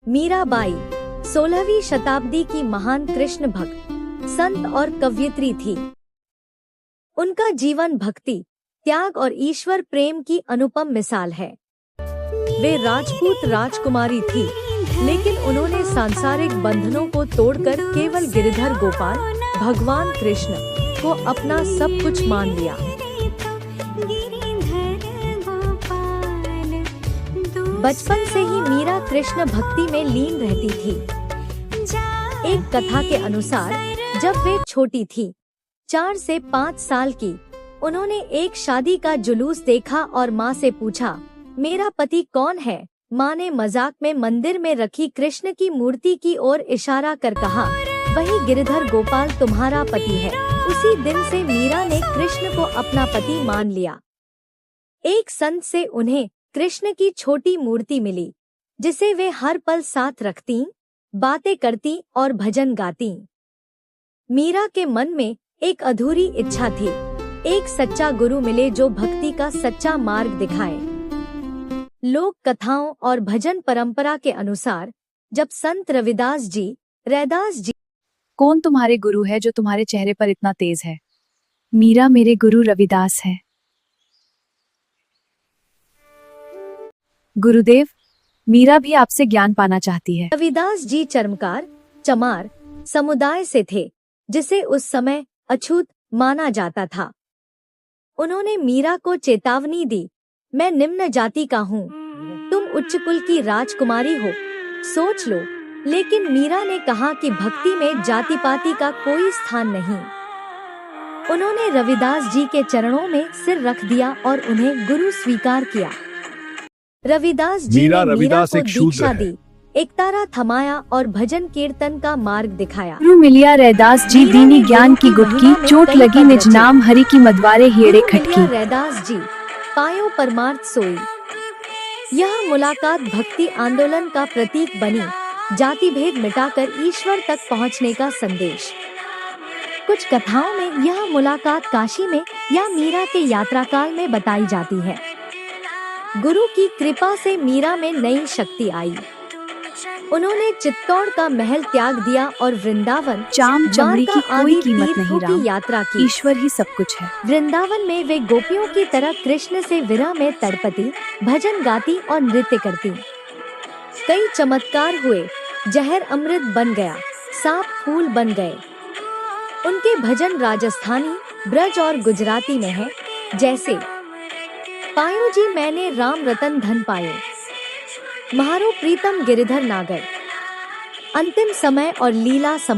मीराबाई 16वीं शताब्दी की महान कृष्ण भक्त, संत और कवयित्री थी। उनका जीवन भक्ति, त्याग और ईश्वर प्रेम की अनुपम मिसाल है। वे राजपूत राजकुमारी थी, लेकिन उन्होंने सांसारिक बंधनों को तोड़कर केवल गिरिधर गोपाल, भगवान कृष्ण को अपना सब कुछ मान लिया। बचपन से ही मीरा कृष्ण भक्ति में लीन रहती थी। एक कथा के अनुसार जब वे छोटी थी, 4 से 5 साल की, उन्होंने एक शादी का जुलूस देखा और माँ से पूछा, मेरा पति कौन है? माँ ने मजाक में मंदिर में रखी कृष्ण की मूर्ति की ओर इशारा कर कहा, वही गिरिधर गोपाल तुम्हारा पति है। उसी दिन से मीरा ने कृष्ण को अपना पति मान लिया। एक संत से उन्हें कृष्ण की छोटी मूर्ति मिली, जिसे वे हर पल साथ रखती, बातें करती और भजन गाती। मीरा के मन में एक अधूरी इच्छा थी, एक सच्चा गुरु मिले जो भक्ति का सच्चा मार्ग दिखाए। लोक कथाओं और भजन परंपरा के अनुसार जब संत रविदास जी कौन तुम्हारे गुरु है जो तुम्हारे चेहरे पर इतना तेज है? मीरा मेरे गुरु रविदास है। गुरुदेव, मीरा भी आपसे ज्ञान पाना चाहती है। रविदास जी चमार समुदाय से थे, जिसे उस समय अछूत माना जाता था। उन्होंने मीरा को चेतावनी दी, मैं निम्न जाति का हूँ, तुम उच्च कुल की राजकुमारी हो, सोच लो। लेकिन मीरा ने कहा कि भक्ति में जाति पाति का कोई स्थान नहीं। उन्होंने रविदास जी के चरणों में सिर रख दिया और उन्हें गुरु स्वीकार किया। रविदास जी ने मीरा को दीक्षा दी, एकतारा थमाया और भजन कीर्तन का मार्ग दिखाया। गुरु मिलिया रैदास जी दीनी ज्ञान की गुटकी, चोट लगी निज नाम हरि की मदवारे हेड़े खटकी। रैदास जी पायो परमार्थ सोई। यह मुलाकात भक्ति आंदोलन का प्रतीक बनी, जाति भेद मिटाकर ईश्वर तक पहुंचने का संदेश। कुछ कथाओं में यह मुलाकात काशी में या मीरा के यात्रा काल में बताई जाती है। गुरु की कृपा से मीरा में नई शक्ति आई। उन्होंने चित्तौड़ का महल त्याग दिया और वृंदावन चाम चमड़ी की कोई कीमत नहीं राम, यात्रा की। ईश्वर ही सब कुछ है। वृंदावन में वे गोपियों की तरह कृष्ण से विरह में तड़पती, भजन गाती और नृत्य करती। कई चमत्कार हुए, जहर अमृत बन गया, सांप फूल बन गए। उनके भजन राजस्थानी, ब्रज और गुजराती में है, जैसे पायो जी मैंने राम रतन धन पायो, म्हारो प्रीतम गिरिधर नागर, अंतिम समय और लीला समा।